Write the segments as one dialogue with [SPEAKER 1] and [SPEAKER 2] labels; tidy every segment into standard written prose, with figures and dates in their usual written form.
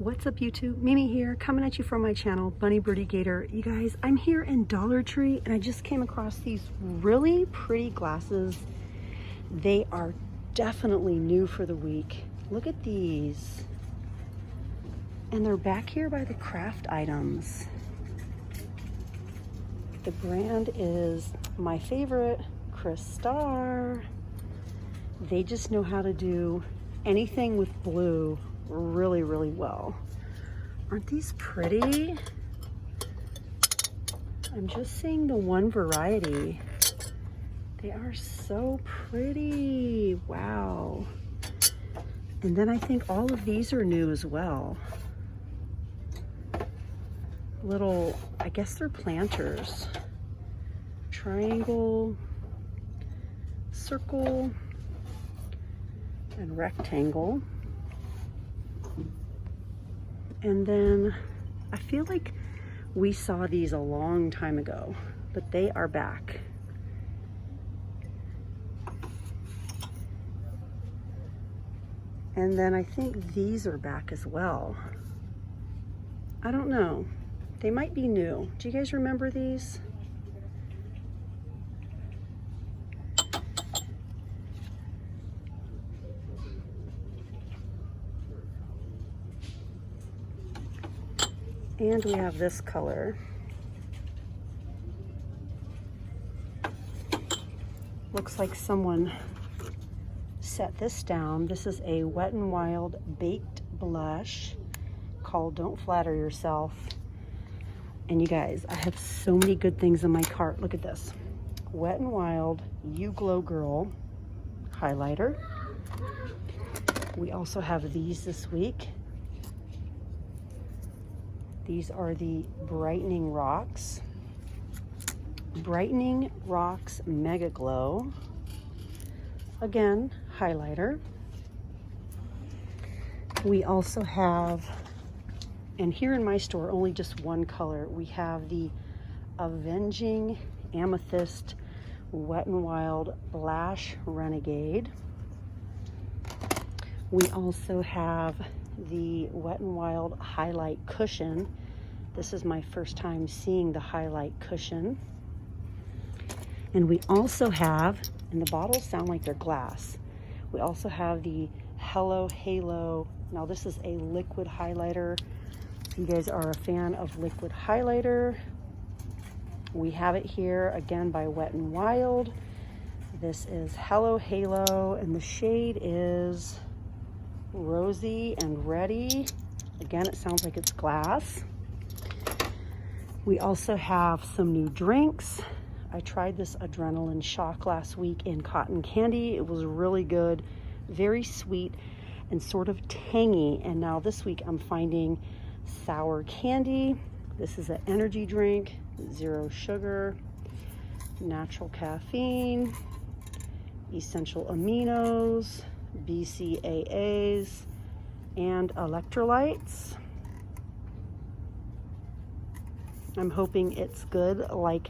[SPEAKER 1] What's up YouTube? Mimi here, coming at you from my channel, Bunny Birdy Gator. You guys, I'm here in Dollar Tree and I just came across these really pretty glasses. They are definitely new for the week. Look at these. And they're back here by the craft items. The brand is my favorite, Crystar. They just know how to do anything with blue really, really well. Aren't these pretty? I'm just seeing the one variety. They are so pretty. Wow. And then I think all of these are new as well. Little, I guess they're planters. Triangle, circle, and rectangle. And then I feel like we saw these a long time ago, but they are back. And then I think these are back as well. I don't know. They might be new. Do you guys remember these? And we have this color. Looks like someone set this down. This is a Wet n Wild baked blush called Don't Flatter Yourself. And you guys, I have so many good things in my cart. Look at this. Wet n Wild You Glow Girl highlighter. We also have these this week. These are the Brightening Rocks. Brightening Rocks Mega Glow. Again, highlighter. We also have, and here in my store, only just one color. We have the Avenging Amethyst Wet n Wild Lash Renegade. We also have the Wet n Wild Highlight Cushion. This is my first time seeing the highlight cushion. And we also have, and the bottles sound like they're glass, we also have the Hello Halo. Now this is a liquid highlighter. If you guys are a fan of liquid highlighter, we have it here again by Wet n Wild. This is Hello Halo and the shade is Rosy and Ready. Again, it sounds like it's glass. We also have some new drinks. I tried this Adrenaline Shock last week in cotton candy. It was really good, very sweet and sort of tangy. And now this week I'm finding sour candy. This is an energy drink, 0 sugar, natural caffeine, essential aminos, BCAAs, and electrolytes. I'm hoping it's good like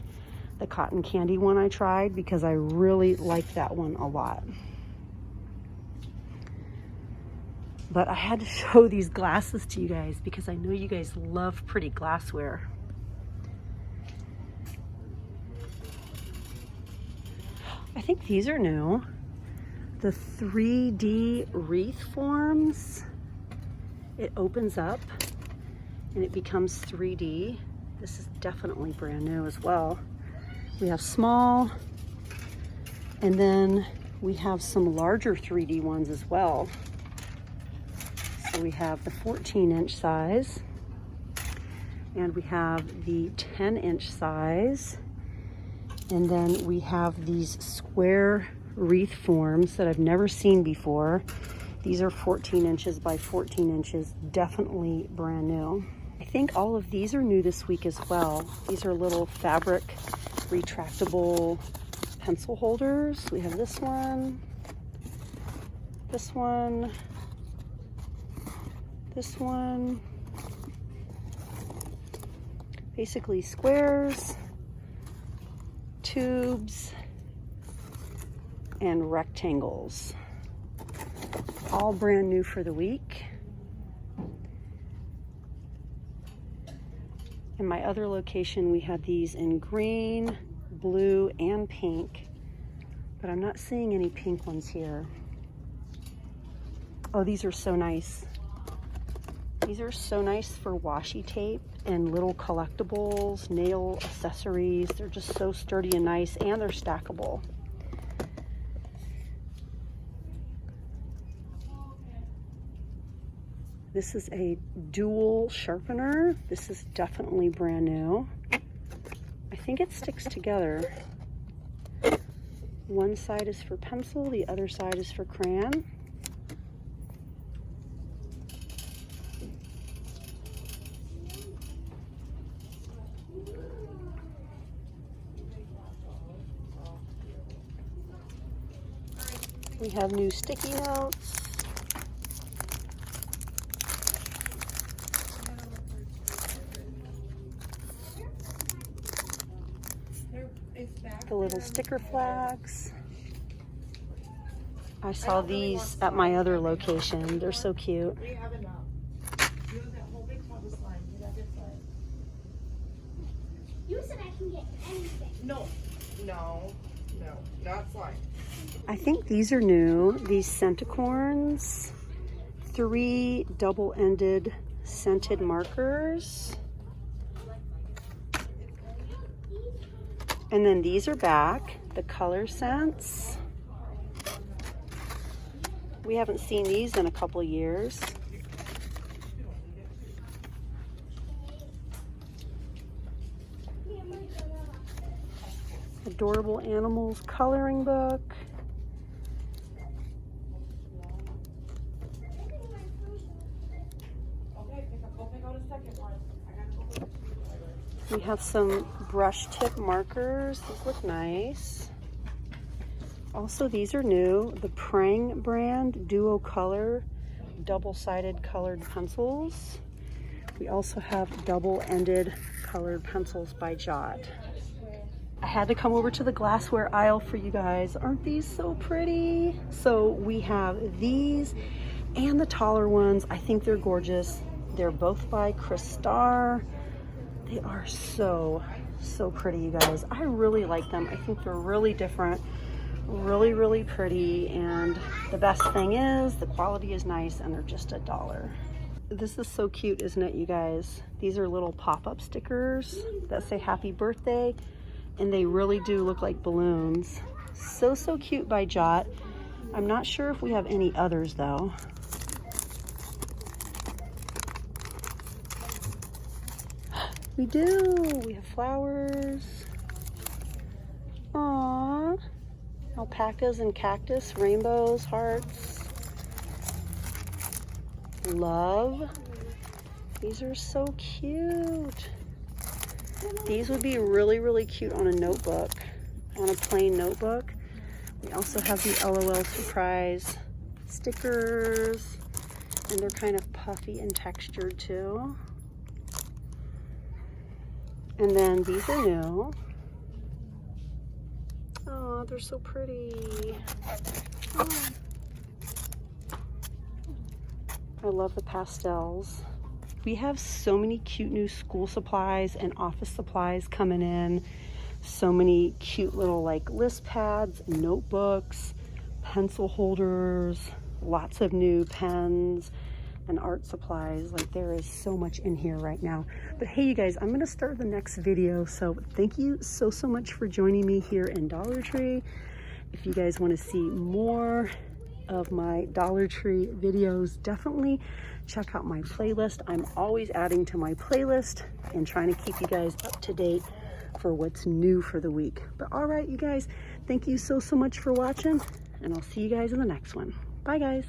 [SPEAKER 1] the cotton candy one I tried because I really like that one a lot. But I had to show these glasses to you guys because I know you guys love pretty glassware. I think these are new. The 3D wreath forms. It opens up and it becomes 3D. This is definitely brand new as well. We have small, and then we have some larger 3D ones as well. So we have the 14-inch size, and we have the 10-inch size, and then we have these square wreath forms that I've never seen before. These are 14 inches by 14 inches, definitely brand new. I think all of these are new this week as well. These are little fabric retractable pencil holders. We have this one, this one, this one. Basically squares, tubes, and rectangles. All brand new for the week. In my other location, we had these in green, blue, and pink, but I'm not seeing any pink ones here. Oh, these are so nice. These are so nice for washi tape and little collectibles, nail accessories. They're just so sturdy and nice, and they're stackable. This is a dual sharpener. This is definitely brand new. I think it sticks together. One side is for pencil, the other side is for crayon. We have new sticky notes. The little sticker flags. I saw these at my other location. They're so cute.
[SPEAKER 2] You said I can get anything. No, not slime.
[SPEAKER 1] I think these are new. These centicorns. 3 double-ended scented markers. And then these are back, the color scents. We haven't seen these in a couple years. Adorable Animals coloring book. We have some brush tip markers. These look nice. Also, these are new. The Prang brand Duo Color double-sided colored pencils. We also have double-ended colored pencils by Jot. I had to come over to the glassware aisle for you guys. Aren't these so pretty? So we have these and the taller ones. I think they're gorgeous. They're both by Chris Starr. They are so pretty, you guys. I really like them. I think they're really different, really pretty, and the best thing is the quality is nice and they're just $1. This is so cute, isn't it, you guys? These are little pop-up stickers that say happy birthday, and they really do look like balloons. So cute by Jot. I'm not sure if we have any others though. We do. We have flowers. Aww. Alpacas and cactus, rainbows, hearts. Love. These are so cute. These would be really cute on a notebook, on a plain notebook. We also have the LOL Surprise stickers, and they're kind of puffy and textured too. And then these are new. Oh, they're so pretty. Oh. I love the pastels. We have so many cute new school supplies and office supplies coming in. So many cute little like list pads, notebooks, pencil holders, lots of new pens and art supplies. Like, there is so much in here right now. But hey, you guys, I'm gonna start the next video. So thank you so much for joining me here in Dollar Tree. If you guys want to see more of my Dollar Tree videos, definitely check out my playlist. I'm always adding to my playlist and trying to keep you guys up to date for what's new for the week. But all right, you guys, thank you so much for watching, and I'll see you guys in the next one. Bye, guys.